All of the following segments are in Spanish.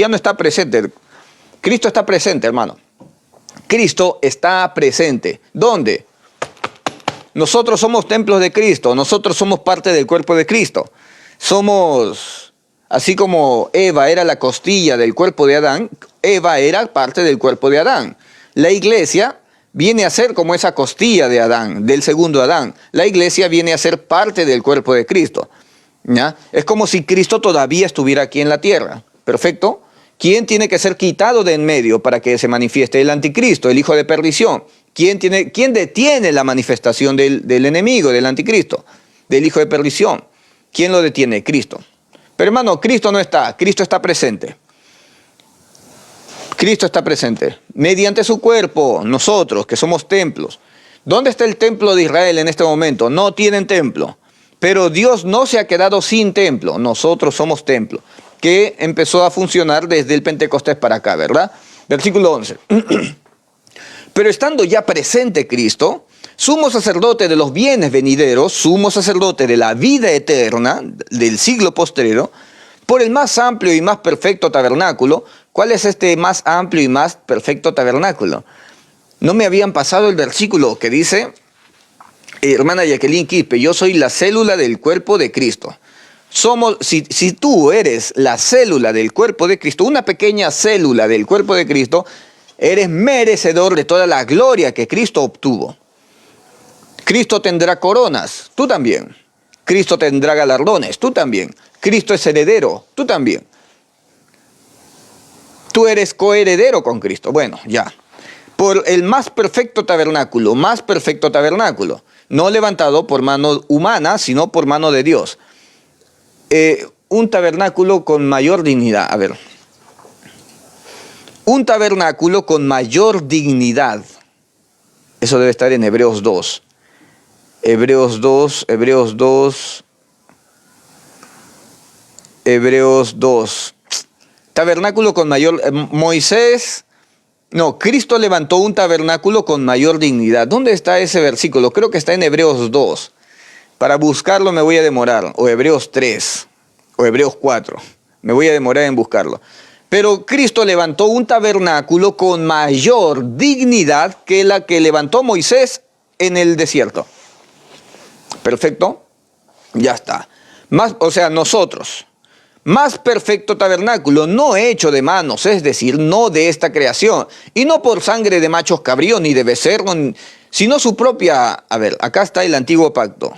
Ya no está presente. Cristo está presente, hermano. Cristo está presente. ¿Dónde? Nosotros somos templos de Cristo. Nosotros somos parte del cuerpo de Cristo. Somos, así como Eva era la costilla del cuerpo de Adán, Eva era parte del cuerpo de Adán. La iglesia viene a ser como esa costilla de Adán, del segundo Adán. La iglesia viene a ser parte del cuerpo de Cristo. ¿Ya? Es como si Cristo todavía estuviera aquí en la tierra. ¿Perfecto? ¿Quién tiene que ser quitado de en medio para que se manifieste? El anticristo, el hijo de perdición. ¿Quién detiene la manifestación del enemigo, del anticristo, del hijo de perdición? ¿Quién lo detiene? Cristo. Pero hermano, Cristo no está, Cristo está presente. Cristo está presente. Mediante su cuerpo, nosotros que somos templos. ¿Dónde está el templo de Israel en este momento? No tienen templo. Pero Dios no se ha quedado sin templo. Nosotros somos templo, que empezó a funcionar desde el Pentecostés para acá, ¿verdad? Versículo 11. Pero estando ya presente Cristo, sumo sacerdote de los bienes venideros, sumo sacerdote de la vida eterna, del siglo postrero, por el más amplio y más perfecto tabernáculo. ¿Cuál es este más amplio y más perfecto tabernáculo? No me habían pasado el versículo que dice, hermana Jacqueline Quispe, yo soy la célula del cuerpo de Cristo. Si tú eres la célula del cuerpo de Cristo, una pequeña célula del cuerpo de Cristo, eres merecedor de toda la gloria que Cristo obtuvo. Cristo tendrá coronas, tú también. Cristo tendrá galardones, tú también. Cristo es heredero, tú también. Tú eres coheredero con Cristo. Bueno, ya. Por el más perfecto tabernáculo, no levantado por mano humana, sino por mano de Dios. Un tabernáculo con mayor dignidad. A ver. Un tabernáculo con mayor dignidad. Eso debe estar en Hebreos 2. Hebreos 2. Tabernáculo con mayor... Cristo levantó un tabernáculo con mayor dignidad. ¿Dónde está ese versículo? Creo que está en Hebreos 2. Para buscarlo me voy a demorar. O Hebreos 3. O Hebreos 4. Me voy a demorar en buscarlo. Pero Cristo levantó un tabernáculo con mayor dignidad que la que levantó Moisés en el desierto. ¿Perfecto? Ya está. Nosotros. Más perfecto tabernáculo, no hecho de manos, es decir, no de esta creación, y no por sangre de machos cabríos ni de becerros, sino su propia... A ver, acá está el antiguo pacto.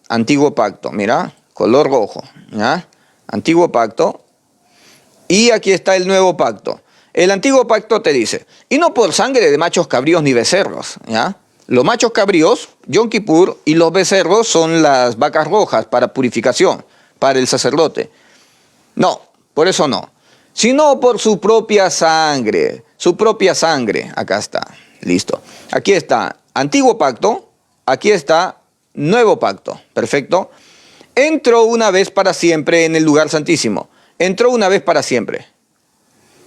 Antiguo pacto, mira, color rojo. ¿Ya? Antiguo pacto. Y aquí está el nuevo pacto. El antiguo pacto te dice, y no por sangre de machos cabríos ni becerros. ¿Ya? Los machos cabríos, Yom Kippur, y los becerros son las vacas rojas para purificación, para el sacerdote. No, por eso no. Sino por su propia sangre. Su propia sangre. Acá está. Listo. Aquí está antiguo pacto. Aquí está nuevo pacto. Perfecto. Entró una vez para siempre en el lugar santísimo. Entró una vez para siempre.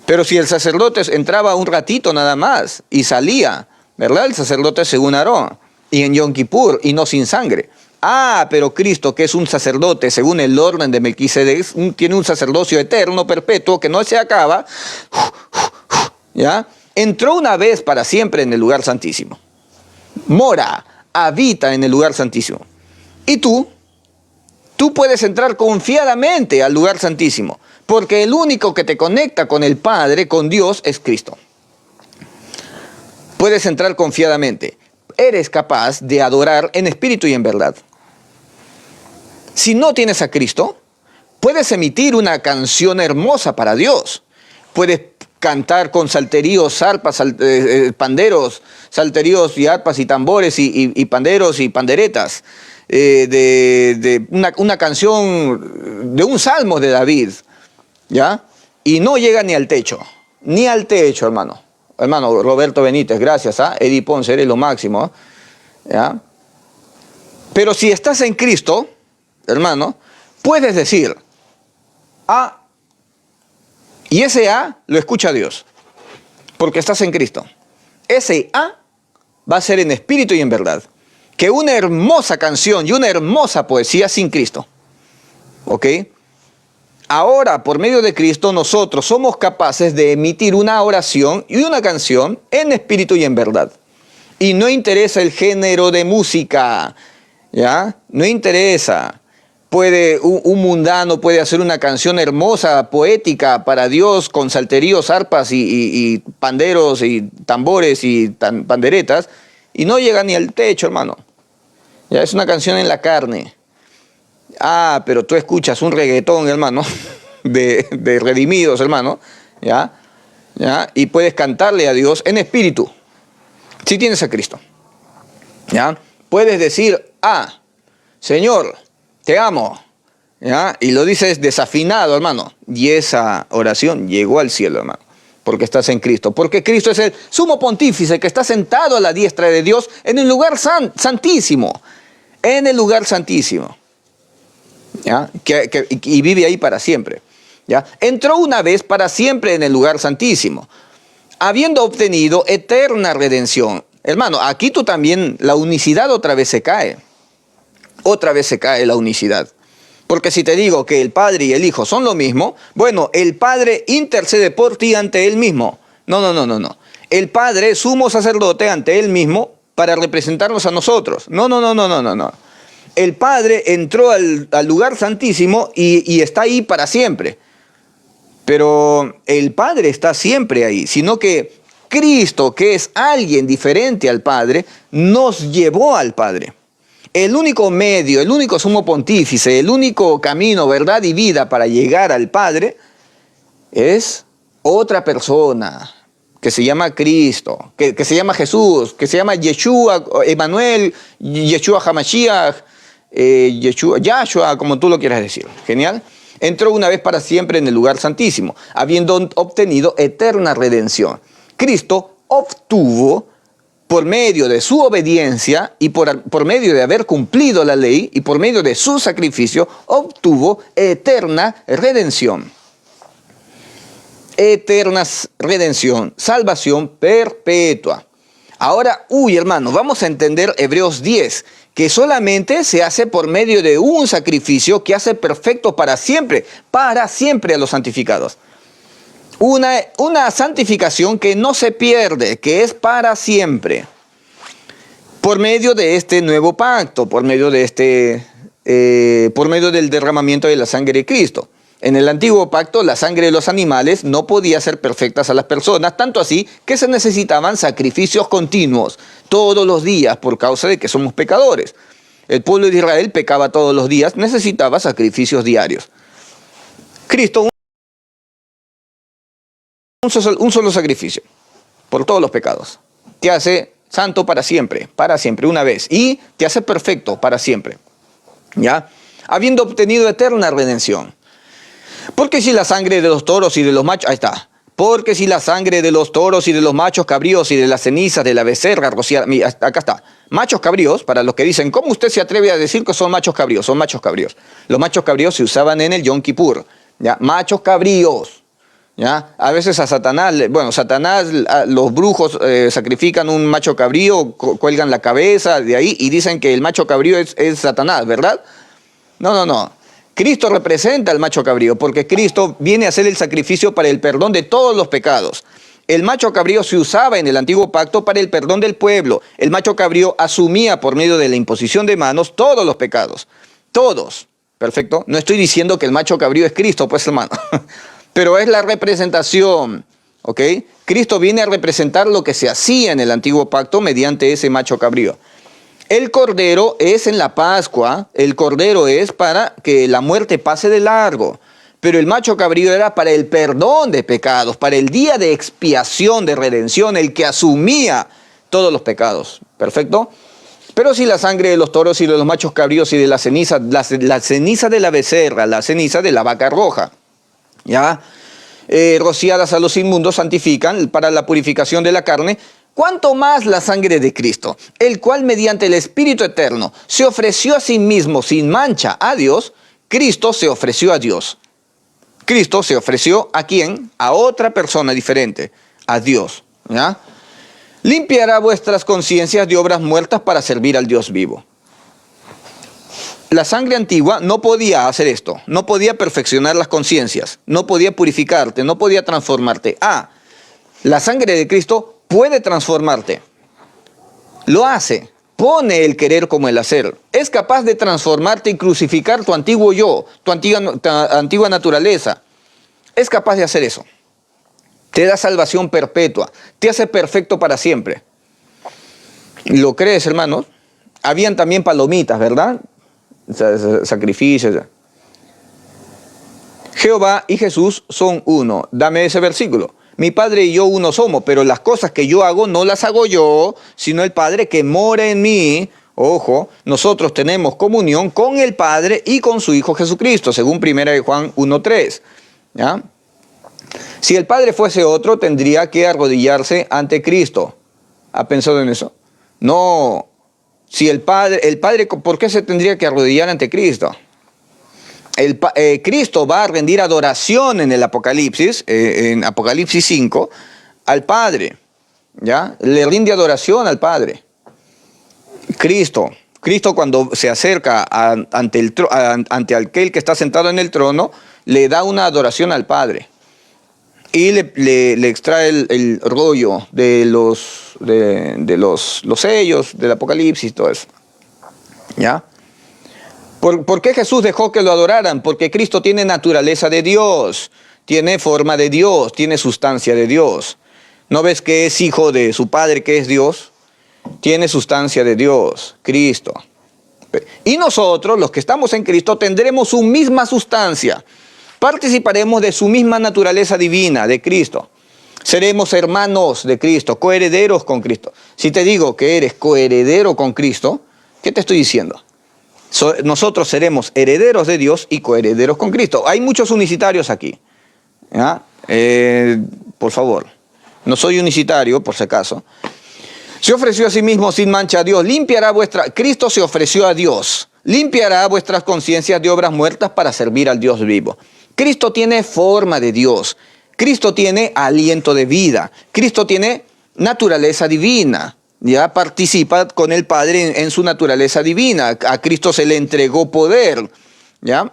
Pero si el sacerdote entraba un ratito nada más y salía, ¿verdad? El sacerdote según Aarón. Y en Yom Kippur y no sin sangre. Pero Cristo, que es un sacerdote según el orden de Melquisedec, tiene un sacerdocio eterno, perpetuo, que no se acaba, ¿ya? Entró una vez para siempre en el lugar santísimo. Mora, habita en el lugar santísimo. Y tú puedes entrar confiadamente al lugar santísimo, porque el único que te conecta con el Padre, con Dios, es Cristo. Puedes entrar confiadamente. Eres capaz de adorar en espíritu y en verdad. Si no tienes a Cristo, puedes emitir una canción hermosa para Dios. Puedes cantar con salterios, arpas, panderos, salterios y arpas y tambores y panderos y panderetas. Una canción de un salmo de David. ¿Ya? Y no llega ni al techo. Ni al techo, hermano. Hermano Roberto Benítez, gracias. Eddie Ponce, eres lo máximo. ¿Ya? Pero si estás en Cristo, hermano, puedes decir y ese lo escucha Dios, porque estás en Cristo. Ese va a ser en espíritu y en verdad. Que una hermosa canción y una hermosa poesía sin Cristo. ¿Ok? Ahora, por medio de Cristo, nosotros somos capaces de emitir una oración y una canción en espíritu y en verdad. Y no interesa el género de música, ¿ya? No interesa. Un mundano puede hacer una canción hermosa, poética para Dios, con salterios, arpas y panderos y tambores y panderetas, y no llega ni al techo, hermano. Ya es una canción en la carne. Ah, pero tú escuchas un reggaetón, hermano, de redimidos, hermano, ¿ya? Y puedes cantarle a Dios en espíritu, si tienes a Cristo, ¿ya? Puedes decir, Señor, te amo, ¿ya? Y lo dices desafinado, hermano, y esa oración llegó al cielo, hermano, porque estás en Cristo, porque Cristo es el sumo pontífice que está sentado a la diestra de Dios en el lugar santísimo, en el lugar santísimo, ¿ya? Y vive ahí para siempre, ¿ya? Entró una vez para siempre en el lugar santísimo, habiendo obtenido eterna redención. Hermano, aquí tú también, la unicidad otra vez se cae. Otra vez se cae la unicidad. Porque si te digo que el Padre y el Hijo son lo mismo, bueno, el Padre intercede por ti ante Él mismo. No. El Padre es sumo sacerdote ante Él mismo para representarnos a nosotros. No. El Padre entró al lugar santísimo y está ahí para siempre. Pero el Padre está siempre ahí, sino que Cristo, que es alguien diferente al Padre, nos llevó al Padre. El único medio, el único sumo pontífice, el único camino, verdad y vida para llegar al Padre es otra persona que se llama Cristo, que se llama Jesús, que se llama Yeshua, Emmanuel, Yeshua Hamashiach, Yahshua, como tú lo quieras decir. ¿Genial? Entró una vez para siempre en el lugar santísimo, habiendo obtenido eterna redención. Cristo obtuvo, por medio de su obediencia y por medio de haber cumplido la ley y por medio de su sacrificio, obtuvo eterna redención. Eterna redención, salvación perpetua. Ahora, hermano, vamos a entender Hebreos 10, que solamente se hace por medio de un sacrificio que hace perfecto para siempre a los santificados. Una santificación que no se pierde, que es para siempre. Por medio de este nuevo pacto, por medio del derramamiento de la sangre de Cristo. En el antiguo pacto, la sangre de los animales no podía hacer perfectas a las personas, tanto así que se necesitaban sacrificios continuos, todos los días, por causa de que somos pecadores. El pueblo de Israel pecaba todos los días, necesitaba sacrificios diarios. Cristo, un solo sacrificio, por todos los pecados. Te hace santo para siempre, una vez, y te hace perfecto para siempre, ¿ya? Habiendo obtenido eterna redención. Porque si la sangre de los toros y de los machos, porque si la sangre de los toros y de los machos cabríos y de las cenizas de la becerra rociada, acá está, machos cabríos, para los que dicen, ¿cómo usted se atreve a decir que son machos cabríos? Son machos cabríos. Los machos cabríos se usaban en el Yom Kippur, ¿ya? Machos cabríos, ¿ya? A veces a Satanás, los brujos sacrifican un macho cabrío, cuelgan la cabeza de ahí y dicen que el macho cabrío es Satanás, ¿verdad? No. Cristo representa al macho cabrío, porque Cristo viene a hacer el sacrificio para el perdón de todos los pecados. El macho cabrío se usaba en el antiguo pacto para el perdón del pueblo. El macho cabrío asumía por medio de la imposición de manos todos los pecados. Todos. ¿Perfecto? No estoy diciendo que el macho cabrío es Cristo, pues hermano. Pero es la representación, ¿ok? Cristo viene a representar lo que se hacía en el antiguo pacto mediante ese macho cabrío. El cordero es en la Pascua, el cordero es para que la muerte pase de largo, pero el macho cabrío era para el perdón de pecados, para el día de expiación, de redención, el que asumía todos los pecados, ¿perfecto? Pero si la sangre de los toros y de los machos cabríos y de la ceniza de la becerra, la ceniza de la vaca roja, ¿ya? Rociadas a los inmundos santifican para la purificación de la carne, cuánto más la sangre de Cristo, el cual mediante el Espíritu Eterno se ofreció a sí mismo sin mancha a Dios. Cristo se ofreció a Dios. Cristo se ofreció ¿a quién? A otra persona diferente, a Dios, ¿ya? Limpiará vuestras conciencias de obras muertas para servir al Dios vivo. La sangre antigua no podía hacer esto, no podía perfeccionar las conciencias, no podía purificarte, no podía transformarte. La sangre de Cristo puede transformarte. Lo hace, pone el querer como el hacer. Es capaz de transformarte y crucificar tu antiguo yo, tu antigua naturaleza. Es capaz de hacer eso. Te da salvación perpetua, te hace perfecto para siempre. ¿Lo crees, hermanos? Habían también palomitas, ¿verdad? Sacrificios. Jehová y Jesús son uno. Dame ese versículo. Mi Padre y yo uno somos, pero las cosas que yo hago no las hago yo, sino el Padre que mora en mí. Ojo, nosotros tenemos comunión con el Padre y con su Hijo Jesucristo, según 1 Juan 1:3. ¿Ya? Si el Padre fuese otro, tendría que arrodillarse ante Cristo. ¿Ha pensado en eso? No. Si el Padre, ¿por qué se tendría que arrodillar ante Cristo? Cristo va a rendir adoración en el Apocalipsis, en Apocalipsis 5, al Padre. ¿Ya? Le rinde adoración al Padre. Cristo cuando se acerca ante aquel que está sentado en el trono, le da una adoración al Padre. Y le extrae el rollo de los sellos del Apocalipsis, todo eso. ¿Ya? ¿Por qué Jesús dejó que lo adoraran? Porque Cristo tiene naturaleza de Dios, tiene forma de Dios, tiene sustancia de Dios. ¿No ves que es hijo de su Padre que es Dios? Tiene sustancia de Dios, Cristo. Y nosotros, los que estamos en Cristo, tendremos su misma sustancia. Participaremos de su misma naturaleza divina, de Cristo. Seremos hermanos de Cristo, coherederos con Cristo. Si te digo que eres coheredero con Cristo, ¿qué te estoy diciendo? Nosotros seremos herederos de Dios y coherederos con Cristo. Hay muchos unicitarios aquí. ¿Ya? Por favor, no soy unicitario, por si acaso. Se ofreció a sí mismo sin mancha a Dios. Cristo se ofreció a Dios. Limpiará vuestras conciencias de obras muertas para servir al Dios vivo. Cristo tiene forma de Dios. Cristo tiene aliento de vida. Cristo tiene naturaleza divina. Ya participa con el Padre en su naturaleza divina. A Cristo se le entregó poder. ¿Ya?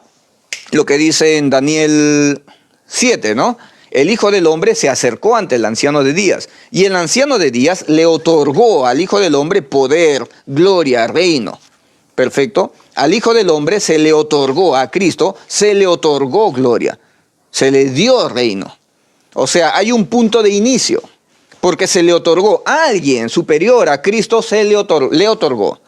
Lo que dice en Daniel 7, ¿no? El Hijo del Hombre se acercó ante el anciano de días. Y el anciano de días le otorgó al Hijo del Hombre poder, gloria, reino. Perfecto. Al Hijo del Hombre se le otorgó, a Cristo se le otorgó gloria. Se le dio reino. O sea, hay un punto de inicio. Porque se le otorgó a alguien superior a Cristo, le otorgó.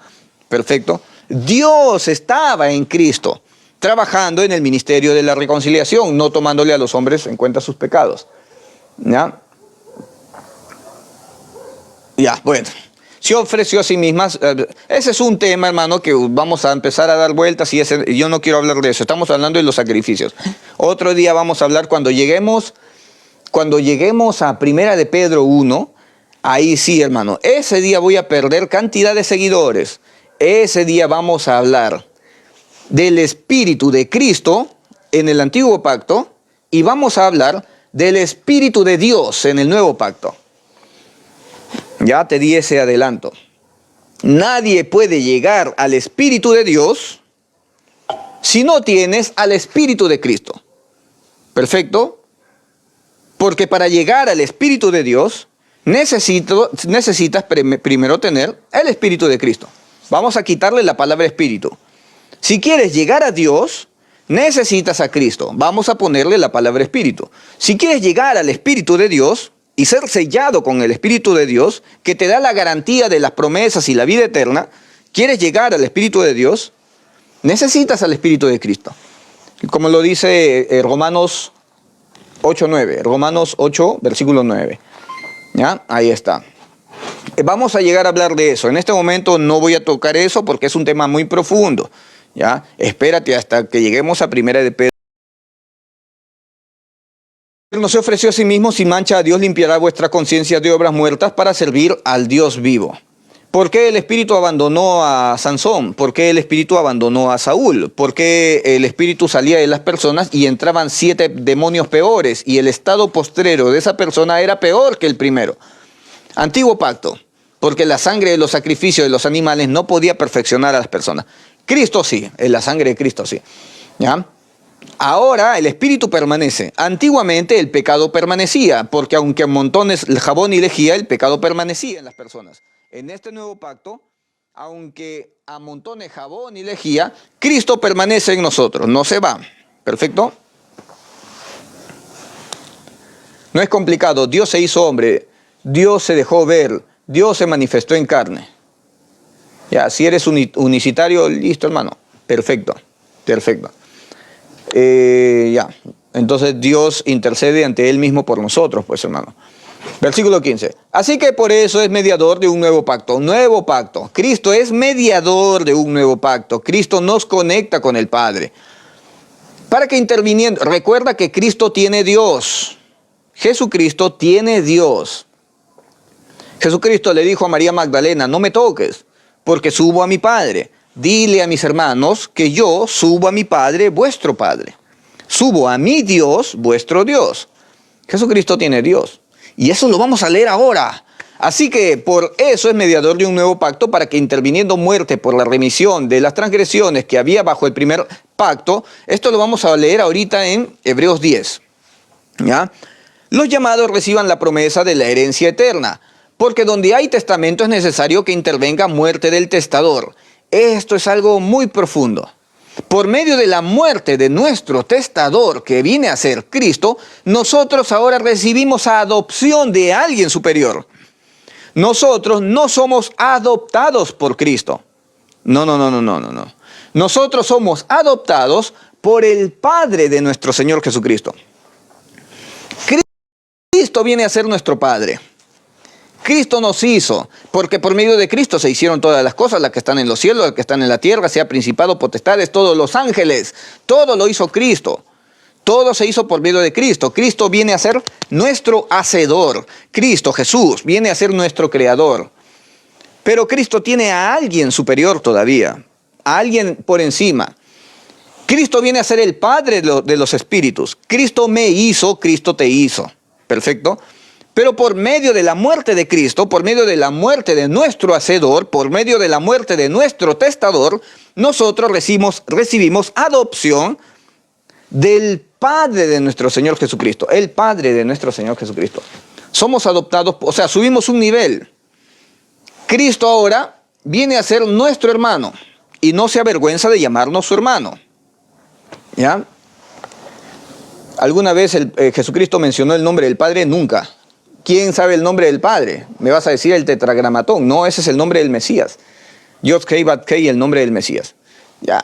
Perfecto. Dios estaba en Cristo, trabajando en el ministerio de la reconciliación, no tomándole a los hombres en cuenta sus pecados. ¿Ya? Ya, bueno. Se ofreció a sí misma. Ese es un tema, hermano, que vamos a empezar a dar vueltas y yo no quiero hablar de eso. Estamos hablando de los sacrificios. Otro día vamos a hablar cuando lleguemos a 1 de Pedro 1, ahí sí, hermano. Ese día voy a perder cantidad de seguidores. Ese día vamos a hablar del Espíritu de Cristo en el Antiguo Pacto y vamos a hablar del Espíritu de Dios en el Nuevo Pacto. Ya te di ese adelanto. Nadie puede llegar al Espíritu de Dios si no tienes al Espíritu de Cristo. ¿Perfecto? Porque para llegar al Espíritu de Dios necesitas primero tener el Espíritu de Cristo. Vamos a quitarle la palabra Espíritu. Si quieres llegar a Dios, necesitas a Cristo. Vamos a ponerle la palabra Espíritu. Si quieres llegar al Espíritu de Dios y ser sellado con el Espíritu de Dios, que te da la garantía de las promesas y la vida eterna, quieres llegar al Espíritu de Dios, necesitas al Espíritu de Cristo. Como lo dice Romanos 8:9, Romanos 8, versículo 9. ¿Ya? Ahí está. Vamos a llegar a hablar de eso. En este momento no voy a tocar eso porque es un tema muy profundo. ¿Ya? Espérate hasta que lleguemos a 1 de Pedro. No se ofreció a sí mismo sin mancha a Dios, limpiará vuestra conciencia de obras muertas para servir al Dios vivo. ¿Por qué el Espíritu abandonó a Sansón? ¿Por qué el Espíritu abandonó a Saúl? ¿Por qué el Espíritu salía de las personas y entraban 7 demonios peores y el estado postrero de esa persona era peor que el primero? Antiguo Pacto, porque la sangre de los sacrificios de los animales no podía perfeccionar a las personas. Cristo sí, en la sangre de Cristo sí. ¿Ya? Ahora el Espíritu permanece. Antiguamente el pecado permanecía, porque aunque montones el jabón y lejía, el pecado permanecía en las personas. En este nuevo pacto, aunque amontone jabón y lejía, Cristo permanece en nosotros, no se va. ¿Perfecto? No es complicado, Dios se hizo hombre, Dios se dejó ver, Dios se manifestó en carne. Ya, si eres unicitario, listo hermano, perfecto, perfecto. Ya, entonces Dios intercede ante Él mismo por nosotros, pues hermano. Versículo 15. Así que por eso es mediador de un nuevo pacto. Un nuevo pacto. Cristo es mediador de un nuevo pacto. Cristo nos conecta con el Padre. Para que interviniendo, recuerda que Cristo tiene Dios. Jesucristo tiene Dios. Jesucristo le dijo a María Magdalena, no me toques, porque subo a mi Padre. Dile a mis hermanos que yo subo a mi Padre, vuestro Padre. Subo a mi Dios, vuestro Dios. Jesucristo tiene Dios. Y eso lo vamos a leer ahora. Así que por eso es mediador de un nuevo pacto, para que interviniendo muerte por la remisión de las transgresiones que había bajo el primer pacto, esto lo vamos a leer ahorita en Hebreos 10. ¿Ya? Los llamados reciban la promesa de la herencia eterna, porque donde hay testamento es necesario que intervenga muerte del testador. Esto es algo muy profundo. Por medio de la muerte de nuestro testador, que viene a ser Cristo, nosotros ahora recibimos adopción de alguien superior. Nosotros no somos adoptados por Cristo. No. Nosotros somos adoptados por el Padre de nuestro Señor Jesucristo. Cristo viene a ser nuestro Padre. Cristo nos hizo, porque por medio de Cristo se hicieron todas las cosas, las que están en los cielos, las que están en la tierra, sea principado, potestades, todos los ángeles, todo lo hizo Cristo. Todo se hizo por medio de Cristo. Cristo viene a ser nuestro hacedor. Cristo, Jesús, viene a ser nuestro creador. Pero Cristo tiene a alguien superior todavía, a alguien por encima. Cristo viene a ser el Padre de los espíritus. Cristo me hizo, Cristo te hizo. ¿Perfecto? Pero por medio de la muerte de Cristo, por medio de la muerte de nuestro hacedor, por medio de la muerte de nuestro testador, nosotros recibimos adopción del Padre de nuestro Señor Jesucristo. El Padre de nuestro Señor Jesucristo. Somos adoptados, o sea, subimos un nivel. Cristo ahora viene a ser nuestro hermano y no se avergüenza de llamarnos su hermano. ¿Ya? ¿Alguna vez Jesucristo mencionó el nombre del Padre? Nunca. ¿Quién sabe el nombre del Padre? Me vas a decir el tetragramatón. No, ese es el nombre del Mesías. Yod Kei Bat Kei, el nombre del Mesías. Ya.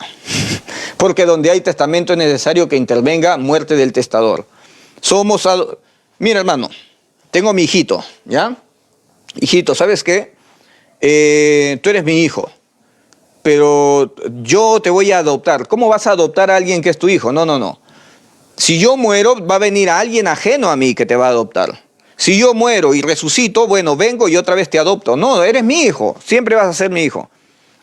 Porque donde hay testamento es necesario que intervenga muerte del testador. Mira, hermano, tengo a mi hijito, ¿ya? Hijito, ¿sabes qué? Tú eres mi hijo, pero yo te voy a adoptar. ¿Cómo vas a adoptar a alguien que es tu hijo? No. Si yo muero, va a venir alguien ajeno a mí que te va a adoptar. Si yo muero y resucito, bueno, vengo y otra vez te adopto. No, eres mi hijo, siempre vas a ser mi hijo.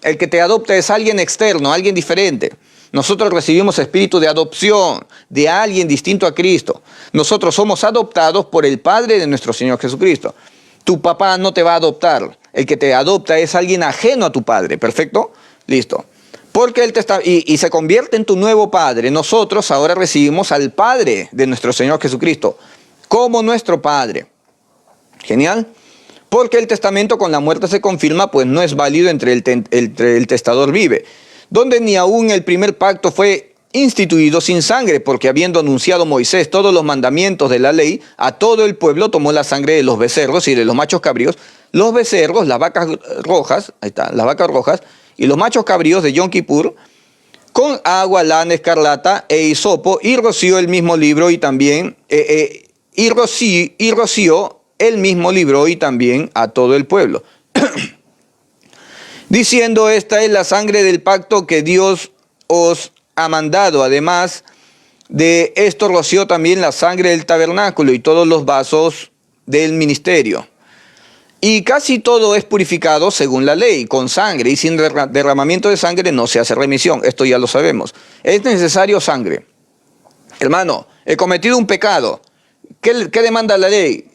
El que te adopta es alguien externo, alguien diferente. Nosotros recibimos espíritu de adopción de alguien distinto a Cristo. Nosotros somos adoptados por el Padre de nuestro Señor Jesucristo. Tu papá no te va a adoptar. El que te adopta es alguien ajeno a tu padre. ¿Perfecto? Listo. Porque Él te está, y se convierte en tu nuevo Padre. Nosotros ahora recibimos al Padre de nuestro Señor Jesucristo como nuestro Padre. Genial. Porque el testamento con la muerte se confirma, pues no es válido entre el testador vive. Donde ni aún el primer pacto fue instituido sin sangre, porque habiendo anunciado Moisés todos los mandamientos de la ley, a todo el pueblo tomó la sangre de los becerros y de los machos cabríos, los becerros, las vacas rojas, ahí está, las vacas rojas, y los machos cabríos de Yom Kippur, con agua, lana, escarlata e hisopo, y roció el mismo libro y también, roció el mismo libro y también a todo el pueblo. Diciendo, esta es la sangre del pacto que Dios os ha mandado. Además de esto roció también la sangre del tabernáculo y todos los vasos del ministerio. Y casi todo es purificado según la ley, con sangre, y sin derramamiento de sangre no se hace remisión. Esto ya lo sabemos. Es necesario sangre. Hermano, he cometido un pecado. ¿Qué demanda la ley?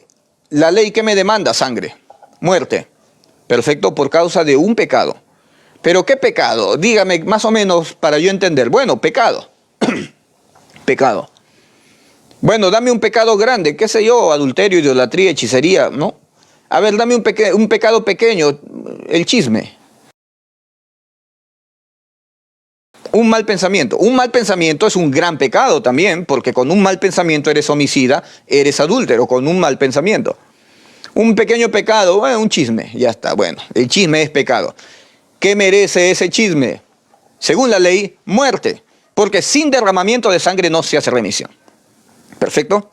La ley, ¿qué me demanda? Sangre, muerte. Perfecto, por causa de un pecado. ¿Pero qué pecado? Dígame más o menos para yo entender. Bueno, pecado. Pecado. Bueno, dame un pecado grande, qué sé yo, adulterio, idolatría, hechicería, ¿no? A ver, dame un pecado pequeño, el chisme. Un mal pensamiento. Un mal pensamiento es un gran pecado también, porque con un mal pensamiento eres homicida, eres adúltero, con un mal pensamiento. Un pequeño pecado, bueno, un chisme, ya está, bueno, el chisme es pecado. ¿Qué merece ese chisme? Según la ley, muerte, porque sin derramamiento de sangre no se hace remisión. ¿Perfecto?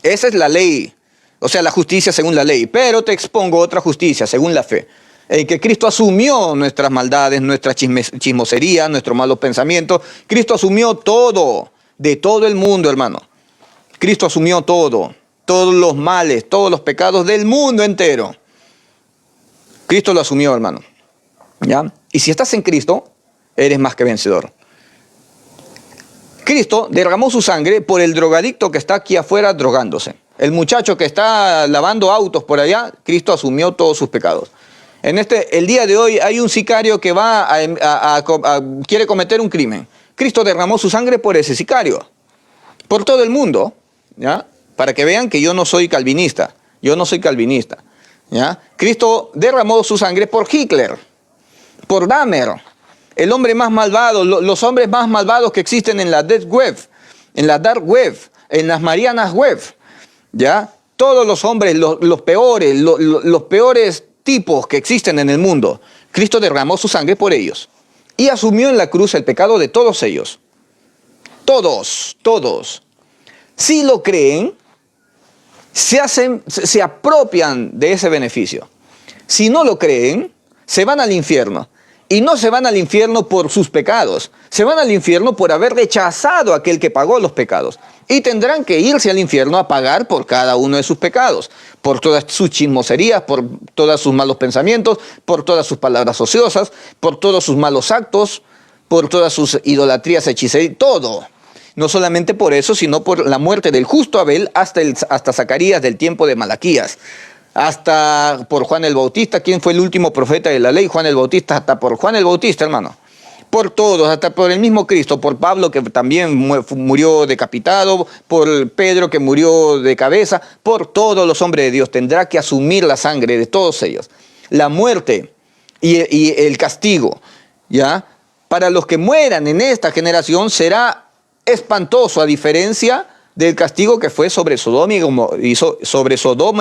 Esa es la ley, o sea, la justicia según la ley, pero te expongo otra justicia según la fe. En que Cristo asumió nuestras maldades, nuestras chismoserías, nuestros malos pensamientos. Cristo asumió todo, de todo el mundo, hermano. Cristo asumió todo, todos los males, todos los pecados del mundo entero. Cristo lo asumió, hermano. ¿Ya? Y si estás en Cristo, eres más que vencedor. Cristo derramó su sangre por el drogadicto que está aquí afuera drogándose. El muchacho que está lavando autos por allá, Cristo asumió todos sus pecados. El día de hoy hay un sicario que quiere cometer un crimen. Cristo derramó su sangre por ese sicario. Por todo el mundo, ¿ya? Para que vean que yo no soy calvinista. Yo no soy calvinista, ¿ya? Cristo derramó su sangre por Hitler, por Dahmer, el hombre más malvado, los hombres más malvados que existen en la Deep Web, en la Dark Web, en las Marianas Web, ¿ya? Todos los hombres, los peores tipos que existen en el mundo, Cristo derramó su sangre por ellos y asumió en la cruz el pecado de todos ellos. Todos. Si lo creen, se apropian de ese beneficio. Si no lo creen, se van al infierno. Y no se van al infierno por sus pecados, se van al infierno por haber rechazado a aquel que pagó los pecados. Y tendrán que irse al infierno a pagar por cada uno de sus pecados, por todas sus chismoserías, por todos sus malos pensamientos, por todas sus palabras ociosas, por todos sus malos actos, por todas sus idolatrías, hechicerías, todo. No solamente por eso, sino por la muerte del justo Abel hasta Zacarías del tiempo de Malaquías. Hasta por Juan el Bautista. ¿Quién fue el último profeta de la ley? Juan el Bautista. Hasta por Juan el Bautista, hermano. Por todos, hasta por el mismo Cristo, por Pablo que también murió decapitado, por Pedro que murió de cabeza, por todos los hombres de Dios. Tendrá que asumir la sangre de todos ellos. La muerte y el castigo, ¿ya? Para los que mueran en esta generación será espantoso, a diferencia del castigo que fue sobre Sodoma y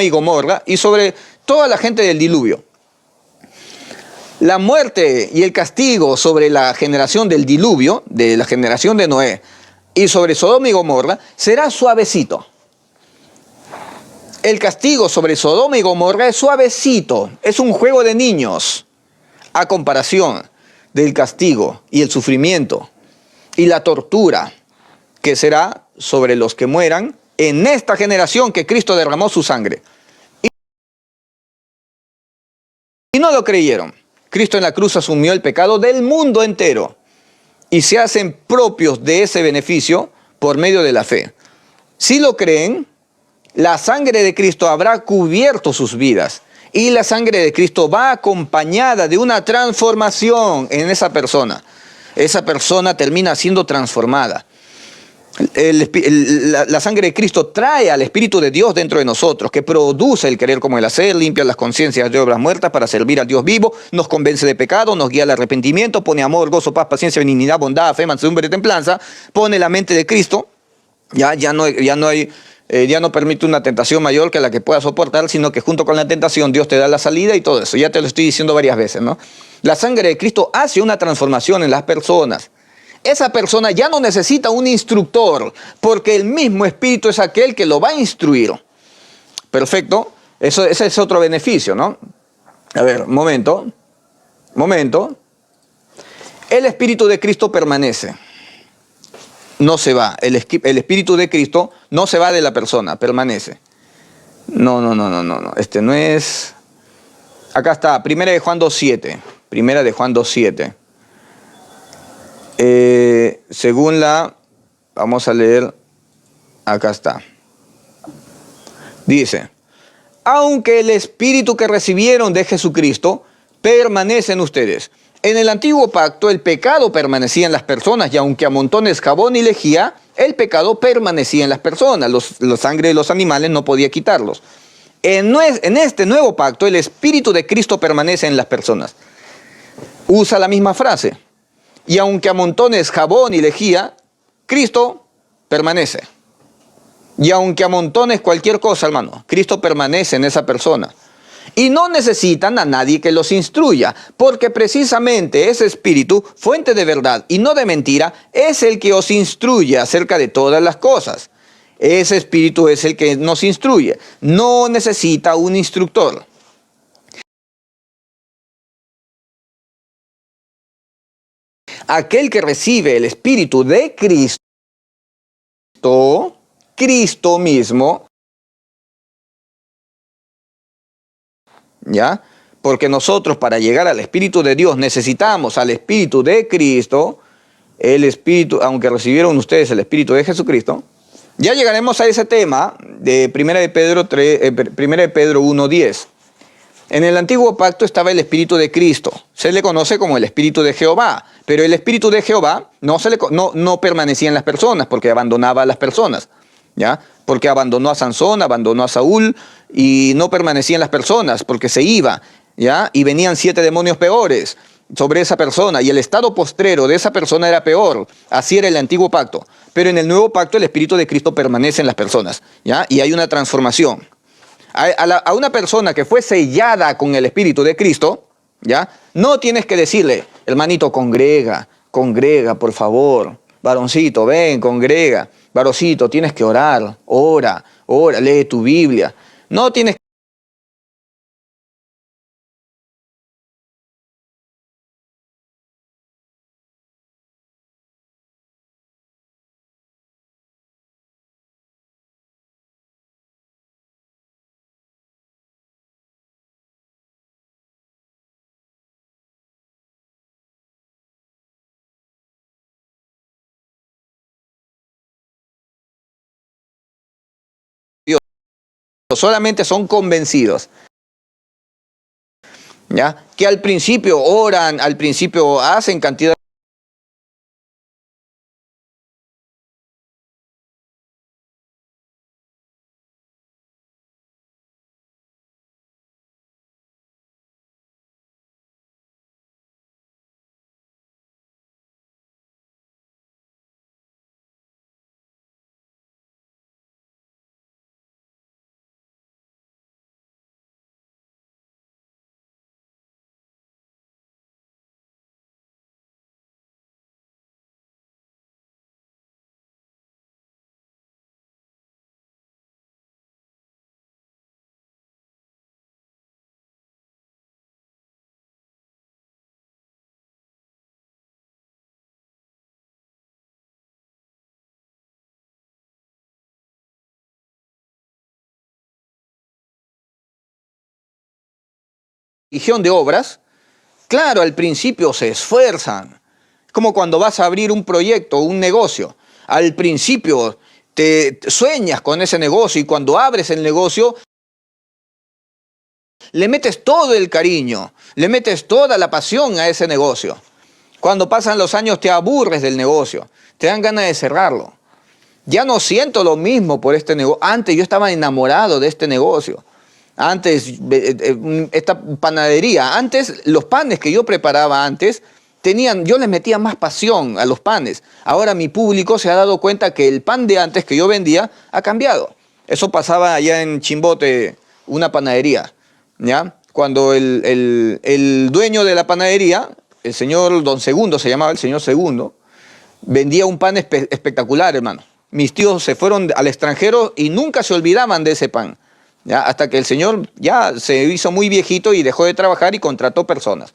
Gomorra y sobre toda la gente del diluvio. La muerte y el castigo sobre la generación del diluvio, de la generación de Noé, y sobre Sodoma y Gomorra, será suavecito. El castigo sobre Sodoma y Gomorra es suavecito, es un juego de niños, a comparación del castigo y el sufrimiento y la tortura que será sobre los que mueran en esta generación que Cristo derramó su sangre. Y no lo creyeron. Cristo en la cruz asumió el pecado del mundo entero y se hacen propios de ese beneficio por medio de la fe. Si lo creen, la sangre de Cristo habrá cubierto sus vidas y la sangre de Cristo va acompañada de una transformación en esa persona. Esa persona termina siendo transformada. La sangre de Cristo trae al Espíritu de Dios dentro de nosotros, que produce el querer como el hacer, limpia las conciencias de obras muertas para servir al Dios vivo, nos convence de pecado, nos guía al arrepentimiento, pone amor, gozo, paz, paciencia, benignidad, bondad, fe, mansedumbre y templanza, pone la mente de Cristo, ya no permite una tentación mayor que la que pueda soportar, sino que junto con la tentación Dios te da la salida y todo eso. Ya te lo estoy diciendo varias veces, ¿no? La sangre de Cristo hace una transformación en las personas. Esa persona ya no necesita un instructor, porque el mismo Espíritu es aquel que lo va a instruir. Perfecto. Ese es otro beneficio, ¿no? A ver, momento. El Espíritu de Cristo permanece. No se va. El Espíritu de Cristo no se va de la persona, permanece. No. Este no es... Acá está, Primera de Juan 2.7. Primera de Juan 2.7. Vamos a leer, acá está. Dice, aunque el Espíritu que recibieron de Jesucristo permanece en ustedes. En el antiguo pacto el pecado permanecía en las personas y aunque amontones jabón y lejía, el pecado permanecía en las personas. La sangre de los animales no podía quitarlos. En este nuevo pacto el Espíritu de Cristo permanece en las personas. Usa la misma frase. Y aunque amontones jabón y lejía, Cristo permanece. Y aunque amontones cualquier cosa, hermano, Cristo permanece en esa persona. Y no necesitan a nadie que los instruya, porque precisamente ese Espíritu, fuente de verdad y no de mentira, es el que os instruye acerca de todas las cosas. Ese Espíritu es el que nos instruye. No necesita un instructor. Aquel que recibe el Espíritu de Cristo, Cristo mismo, ¿ya? Porque nosotros para llegar al Espíritu de Dios necesitamos al Espíritu de Cristo, el Espíritu, aunque recibieron ustedes el Espíritu de Jesucristo. Ya llegaremos a ese tema de 1 de Pedro 1:10. En el antiguo pacto estaba el Espíritu de Cristo. Se le conoce como el Espíritu de Jehová. Pero el Espíritu de Jehová no permanecía en las personas porque abandonaba a las personas. ¿Ya? Porque abandonó a Sansón, abandonó a Saúl y no permanecía en las personas porque se iba. ¿Ya? Y venían 7 demonios peores sobre esa persona y el estado postrero de esa persona era peor. Así era el antiguo pacto. Pero en el nuevo pacto el Espíritu de Cristo permanece en las personas. ¿Ya? Y hay una transformación. A una persona que fue sellada con el Espíritu de Cristo, ¿ya? No tienes que decirle, hermanito, congrega, por favor. Varoncito, ven, congrega. Varoncito, tienes que orar, ora, lee tu Biblia. No tienes Dios, solamente son convencidos. ¿Ya? Que al principio oran, al principio hacen cantidad religión de obras. Claro, al principio se esfuerzan. Como cuando vas a abrir un proyecto, un negocio. Al principio te sueñas con ese negocio y cuando abres el negocio le metes todo el cariño, le metes toda la pasión a ese negocio. Cuando pasan los años te aburres del negocio, te dan ganas de cerrarlo. Ya no siento lo mismo por este negocio. Antes yo estaba enamorado de este negocio. Antes, esta panadería, antes los panes que yo preparaba antes, yo les metía más pasión a los panes. Ahora mi público se ha dado cuenta que el pan de antes que yo vendía ha cambiado. Eso pasaba allá en Chimbote, una panadería, ¿ya? Cuando el dueño de la panadería, el señor Don Segundo, se llamaba el señor Segundo, vendía un pan espectacular, hermano. Mis tíos se fueron al extranjero y nunca se olvidaban de ese pan. ¿Ya? Hasta que el señor ya se hizo muy viejito y dejó de trabajar y contrató personas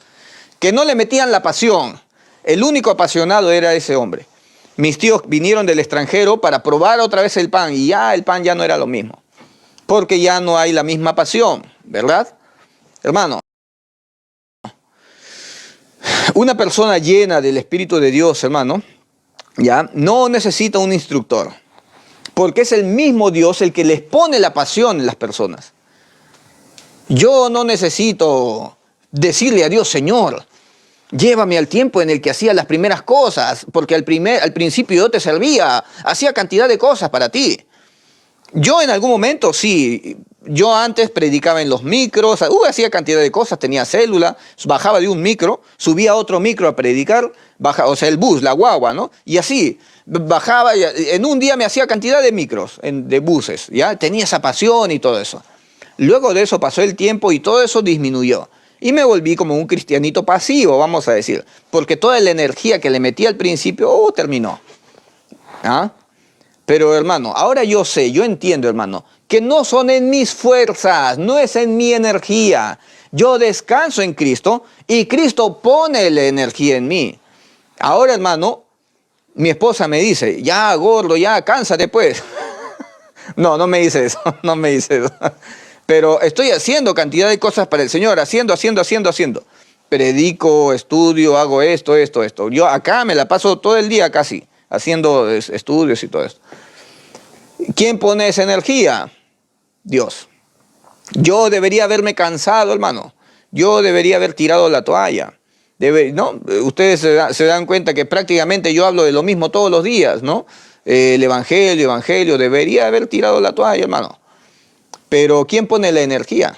que no le metían la pasión. El único apasionado era ese hombre. Mis tíos vinieron del extranjero para probar otra vez el pan y ya el pan ya no era lo mismo. Porque ya no hay la misma pasión, ¿verdad? Hermano, una persona llena del Espíritu de Dios, hermano, ya no necesita un instructor. Porque es el mismo Dios el que les pone la pasión en las personas. Yo no necesito decirle a Dios, Señor, Llévame al tiempo en el que hacía las primeras cosas, porque al principio yo te servía, hacía cantidad de cosas para ti. Yo en algún momento sí, yo antes predicaba en los micros, hacía cantidad de cosas, tenía célula, bajaba de un micro, subía a otro micro a predicar, o sea, el bus, la guagua, ¿no? Y así, bajaba, en un día me hacía cantidad de micros, de buses, ¿ya? Tenía esa pasión y todo eso. Luego de eso pasó el tiempo y todo eso disminuyó. Y me volví como un cristianito pasivo, vamos a decir, porque toda la energía que le metí al principio, terminó. ¿Ah? Pero hermano, ahora yo sé, yo entiendo, hermano, que no son en mis fuerzas, no es en mi energía. Yo descanso en Cristo y Cristo pone la energía en mí. Ahora, hermano, mi esposa me dice, ya gordo, ya cánsate pues. No, no me dice eso, no me dice eso. Pero estoy haciendo cantidad de cosas para el Señor, haciendo. Predico, estudio, hago esto. Yo acá me la paso todo el día casi, haciendo estudios y todo esto. ¿Quién pone esa energía? Dios. Yo debería haberme cansado, hermano. Yo debería haber tirado la toalla. ¿No? Ustedes se dan cuenta que prácticamente yo hablo de lo mismo todos los días, ¿no? El evangelio, debería haber tirado la toalla, hermano. Pero ¿quién pone la energía?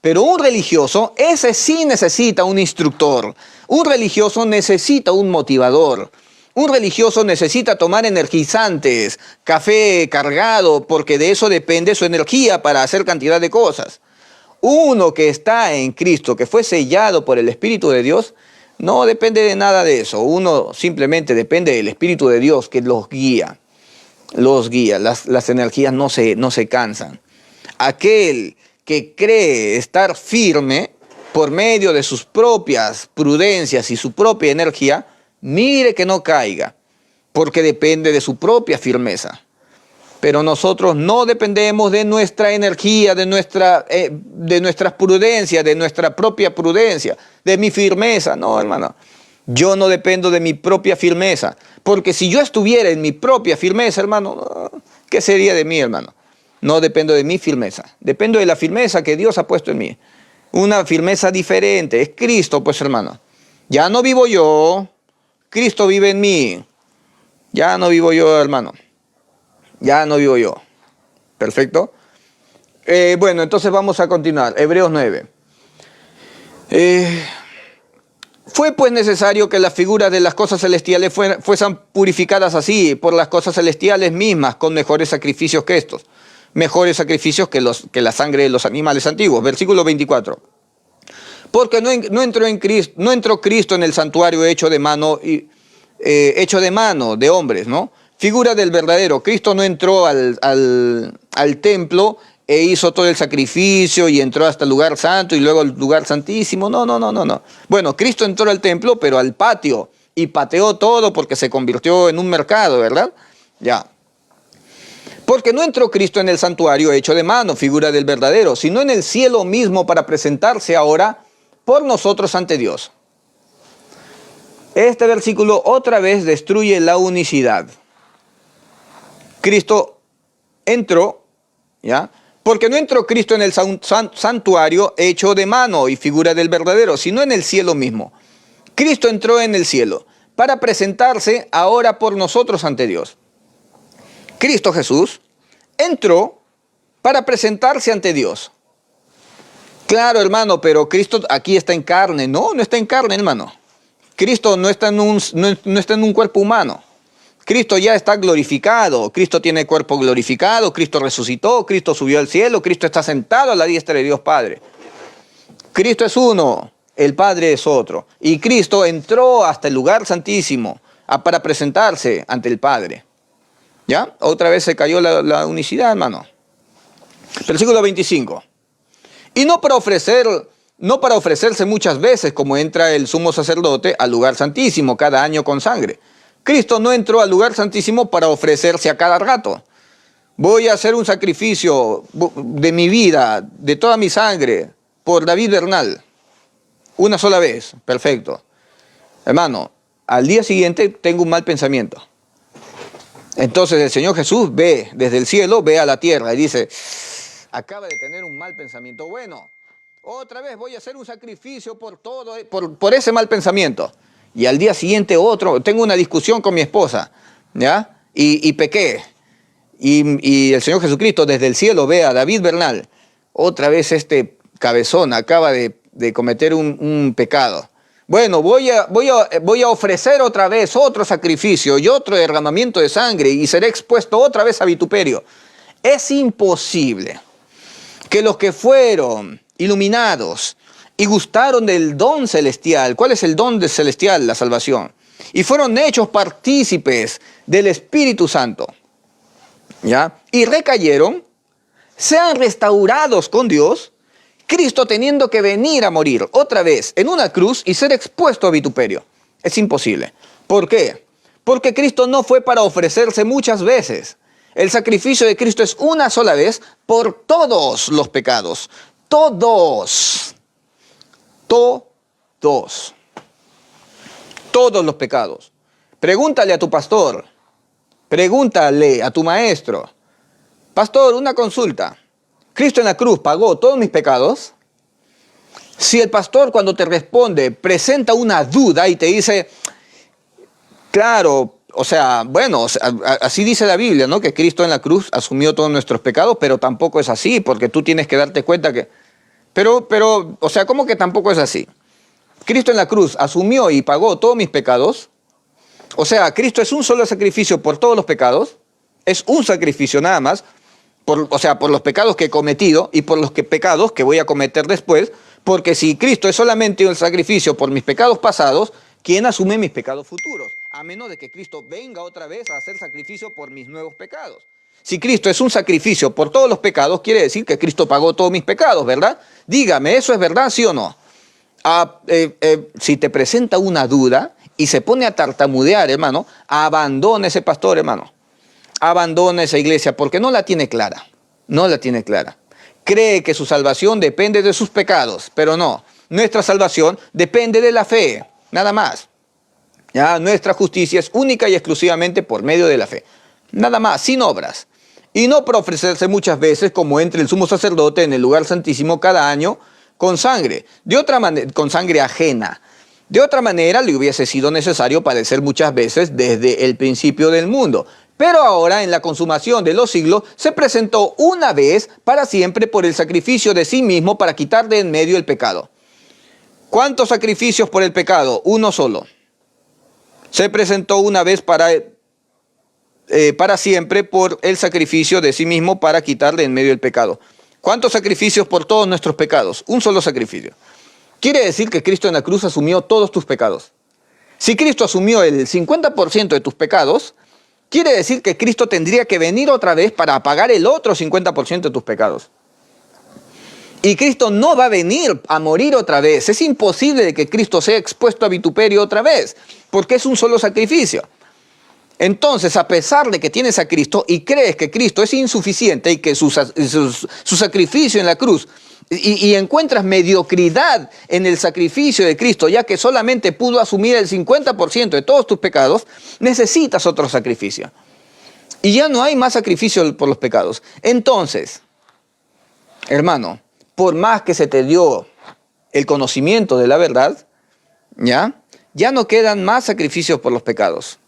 Pero un religioso, ese sí necesita un instructor. Un religioso necesita un motivador. Un religioso necesita tomar energizantes, café cargado, porque de eso depende su energía para hacer cantidad de cosas. Uno que está en Cristo, que fue sellado por el Espíritu de Dios, no depende de nada de eso. Uno simplemente depende del Espíritu de Dios que los guía. Los guía, las energías no se cansan. Aquel que cree estar firme por medio de sus propias prudencias y su propia energía, mire que no caiga, porque depende de su propia firmeza. Pero nosotros no dependemos de nuestra energía, de nuestras prudencias, de nuestra propia prudencia, de mi firmeza. No, hermano, yo no dependo de mi propia firmeza, porque si yo estuviera en mi propia firmeza, hermano, ¿qué sería de mí, hermano? No dependo de mi firmeza, dependo de la firmeza que Dios ha puesto en mí. Una firmeza diferente, es Cristo, pues, hermano. Ya no vivo yo, Cristo vive en mí. Ya no vivo yo, hermano. Ya no vivo yo. ¿Perfecto? Bueno, entonces vamos a continuar. Hebreos 9. Fue pues necesario que las figuras de las cosas celestiales fuesen purificadas así, por las cosas celestiales mismas, con mejores sacrificios que estos. Mejores sacrificios que la sangre de los animales antiguos. Versículo 24. Porque no entró Cristo en el santuario hecho de mano, de hombres, ¿no? Figura del verdadero. Cristo no entró al templo e hizo todo el sacrificio y entró hasta el lugar santo y luego al lugar santísimo. No. Bueno, Cristo entró al templo, pero al patio y pateó todo porque se convirtió en un mercado, ¿verdad? Ya. Porque no entró Cristo en el santuario hecho de mano, figura del verdadero, sino en el cielo mismo para presentarse ahora por nosotros ante Dios. Este versículo otra vez destruye la unicidad. Cristo entró, ¿ya? Porque no entró Cristo en el santuario hecho de mano y figura del verdadero, sino en el cielo mismo. Cristo entró en el cielo para presentarse ahora por nosotros ante Dios. Cristo Jesús entró para presentarse ante Dios. Claro, hermano, pero Cristo aquí está en carne. No está en carne, hermano. Cristo no está en un cuerpo humano. Cristo ya está glorificado. Cristo tiene cuerpo glorificado. Cristo resucitó. Cristo subió al cielo. Cristo está sentado a la diestra de Dios Padre. Cristo es uno. El Padre es otro. Y Cristo entró hasta el lugar santísimo para presentarse ante el Padre. ¿Ya? Otra vez se cayó la unicidad, hermano. Versículo 25. Y no para ofrecerse muchas veces como entra el sumo sacerdote al lugar santísimo cada año con sangre. Cristo no entró al lugar santísimo para ofrecerse a cada rato. Voy a hacer un sacrificio de mi vida, de toda mi sangre, por David Bernal. Una sola vez, perfecto. Hermano, al día siguiente tengo un mal pensamiento. Entonces el Señor Jesús ve desde el cielo, ve a la tierra y dice, acaba de tener un mal pensamiento. Bueno, Otra vez voy a hacer un sacrificio por todo, por ese mal pensamiento. Y al día siguiente otro, tengo una discusión con mi esposa, ¿ya? Y pequé. Y el Señor Jesucristo desde el cielo ve a David Bernal. Otra vez este cabezón acaba de cometer un pecado. Bueno, voy a ofrecer otra vez otro sacrificio y otro derramamiento de sangre y seré expuesto otra vez a vituperio. Es imposible que los que fueron iluminados y gustaron del don celestial. ¿Cuál es el don celestial? La salvación. Y fueron hechos partícipes del Espíritu Santo, ¿ya? Y recayeron, sean restaurados con Dios, Cristo teniendo que venir a morir otra vez en una cruz y ser expuesto a vituperio. Es imposible. ¿Por qué? Porque Cristo no fue para ofrecerse muchas veces. El sacrificio de Cristo es una sola vez por todos los pecados. Todos. Todos. Todos los pecados. Pregúntale a tu pastor. Pregúntale a tu maestro. Pastor, una consulta. ¿Cristo en la cruz pagó todos mis pecados? Si el pastor cuando te responde presenta una duda y te dice, claro, o sea, bueno, así dice la Biblia, ¿no? Que Cristo en la cruz asumió todos nuestros pecados, pero tampoco es así, porque tú tienes que darte cuenta que... Pero, o sea, ¿cómo que tampoco es así? Cristo en la cruz asumió y pagó todos mis pecados. O sea, Cristo es un solo sacrificio por todos los pecados. Es un sacrificio nada más. O sea, por los pecados que he cometido y por los pecados que voy a cometer después. Porque si Cristo es solamente un sacrificio por mis pecados pasados, ¿quién asume mis pecados futuros? A menos de que Cristo venga otra vez a hacer sacrificio por mis nuevos pecados. Si Cristo es un sacrificio por todos los pecados, quiere decir que Cristo pagó todos mis pecados, ¿verdad? Dígame, ¿eso es verdad, sí o no? Si te presenta una duda y se pone a tartamudear, hermano, abandona ese pastor, hermano. Abandona esa iglesia porque no la tiene clara. No la tiene clara. Cree que su salvación depende de sus pecados, pero no. Nuestra salvación depende de la fe, nada más. ¿Ya? Nuestra justicia es única y exclusivamente por medio de la fe. Nada más, sin obras. Y no por ofrecerse muchas veces como entre el sumo sacerdote en el lugar santísimo cada año con sangre. De otra manera, con sangre ajena. De otra manera le hubiese sido necesario padecer muchas veces desde el principio del mundo. Pero ahora, en la consumación de los siglos, se presentó una vez para siempre por el sacrificio de sí mismo para quitar de en medio el pecado. ¿Cuántos sacrificios por el pecado? Uno solo. Se presentó una vez para siempre por el sacrificio de sí mismo para quitar de en medio el pecado. ¿Cuántos sacrificios por todos nuestros pecados? Un solo sacrificio. Quiere decir que Cristo en la cruz asumió todos tus pecados. Si Cristo asumió el 50% de tus pecados, quiere decir que Cristo tendría que venir otra vez para pagar el otro 50% de tus pecados. Y Cristo no va a venir a morir otra vez. Es imposible de que Cristo sea expuesto a vituperio otra vez, porque es un solo sacrificio. Entonces, a pesar de que tienes a Cristo y crees que Cristo es insuficiente y que su sacrificio en la cruz, y encuentras mediocridad en el sacrificio de Cristo, ya que solamente pudo asumir el 50% de todos tus pecados, necesitas otro sacrificio. Y ya no hay más sacrificio por los pecados. Entonces, hermano, por más que se te dio el conocimiento de la verdad, ya no quedan más sacrificios por los pecados,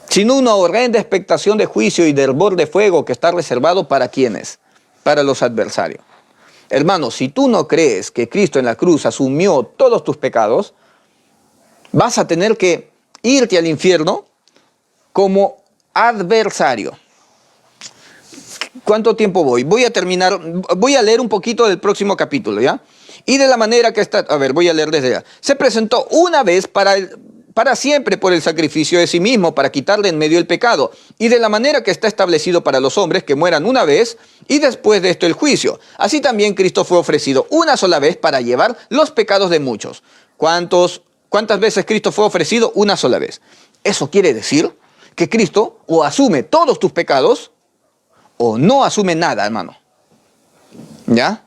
sino una horrenda expectación de juicio y de hervor de fuego que está reservado para ¿quiénes? Para los adversarios. Hermano, si tú no crees que Cristo en la cruz asumió todos tus pecados, vas a tener que irte al infierno como adversario. ¿Cuánto tiempo voy? Voy a leer un poquito del próximo capítulo, ¿ya? Y de la manera que está, voy a leer desde allá. Se presentó una vez para siempre por el sacrificio de sí mismo, para quitarle en medio el pecado, y de la manera que está establecido para los hombres que mueran una vez, y después de esto el juicio. Así también Cristo fue ofrecido una sola vez para llevar los pecados de muchos. ¿Cuántas veces Cristo fue ofrecido? Una sola vez. Eso quiere decir que Cristo o asume todos tus pecados, o no asume nada, hermano. ¿Ya?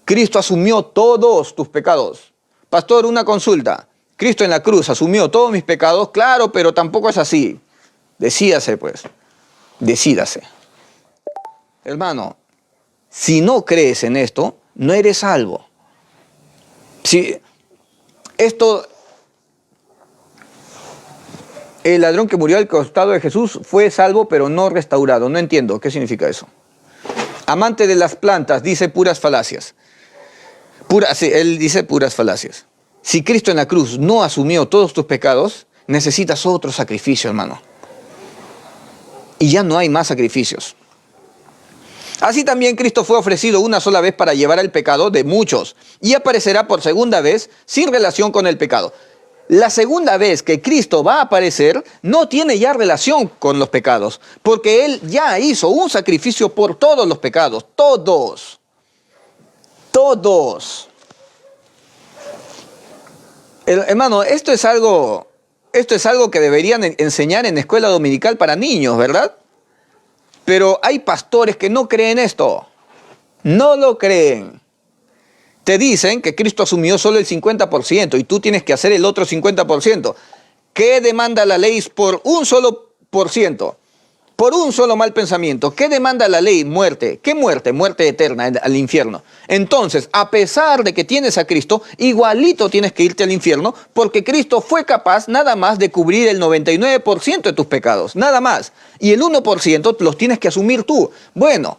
Cristo asumió todos tus pecados. Pastor, una consulta. Cristo en la cruz asumió todos mis pecados, claro, pero tampoco es así. Decídase, pues. Decídase. Hermano, si no crees en esto, no eres salvo. Si esto, el ladrón que murió al costado de Jesús fue salvo, pero no restaurado. No entiendo, ¿qué significa eso? Amante de las plantas, dice puras falacias. Sí, él dice puras falacias. Si Cristo en la cruz no asumió todos tus pecados, necesitas otro sacrificio, hermano. Y ya no hay más sacrificios. Así también Cristo fue ofrecido una sola vez para llevar el pecado de muchos y aparecerá por segunda vez sin relación con el pecado. La segunda vez que Cristo va a aparecer no tiene ya relación con los pecados, porque Él ya hizo un sacrificio por todos los pecados, todos. Todos. Hermano, esto es algo que deberían enseñar en escuela dominical para niños, ¿verdad? Pero hay pastores que no creen esto. No lo creen. Te dicen que Cristo asumió solo el 50% y tú tienes que hacer el otro 50%. ¿Qué demanda la ley por un solo por ciento? Por un solo mal pensamiento. ¿Qué demanda la ley? Muerte. ¿Qué muerte? Muerte eterna al infierno. Entonces, a pesar de que tienes a Cristo, igualito tienes que irte al infierno, porque Cristo fue capaz nada más de cubrir el 99% de tus pecados. Nada más. Y el 1% los tienes que asumir tú. Bueno,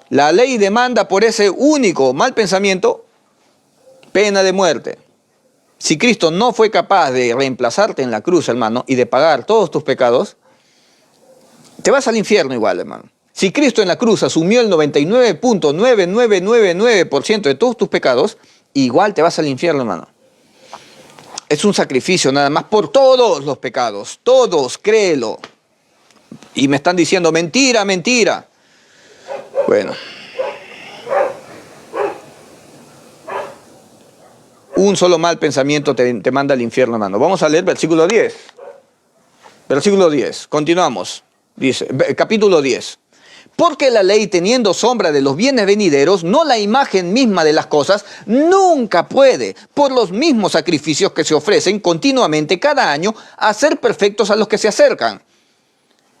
la ley demanda por ese único mal pensamiento pena de muerte. Si Cristo no fue capaz de reemplazarte en la cruz, hermano, y de pagar todos tus pecados, te vas al infierno igual, hermano. Si Cristo en la cruz asumió el 99.9999% de todos tus pecados, igual te vas al infierno, hermano. Es un sacrificio nada más por todos los pecados. Todos, créelo. Y me están diciendo, mentira, mentira. Bueno. Un solo mal pensamiento te manda al infierno, hermano. Vamos a leer versículo 10. Versículo 10. Continuamos. Dice, capítulo 10. Porque la ley, teniendo sombra de los bienes venideros, no la imagen misma de las cosas, nunca puede, por los mismos sacrificios que se ofrecen continuamente cada año, hacer perfectos a los que se acercan.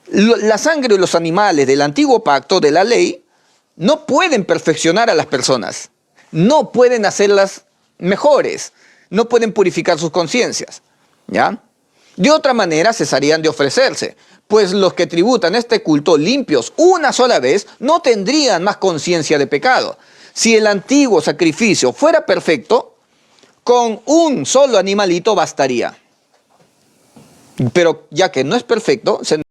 La sangre de los animales del antiguo pacto de la ley no pueden perfeccionar a las personas, no pueden hacerlas mejores, no pueden purificar sus conciencias, ¿ya? De otra manera cesarían de ofrecerse, pues los que tributan este culto limpios una sola vez no tendrían más conciencia de pecado. Si el antiguo sacrificio fuera perfecto, con un solo animalito bastaría. Pero ya que no es perfecto, se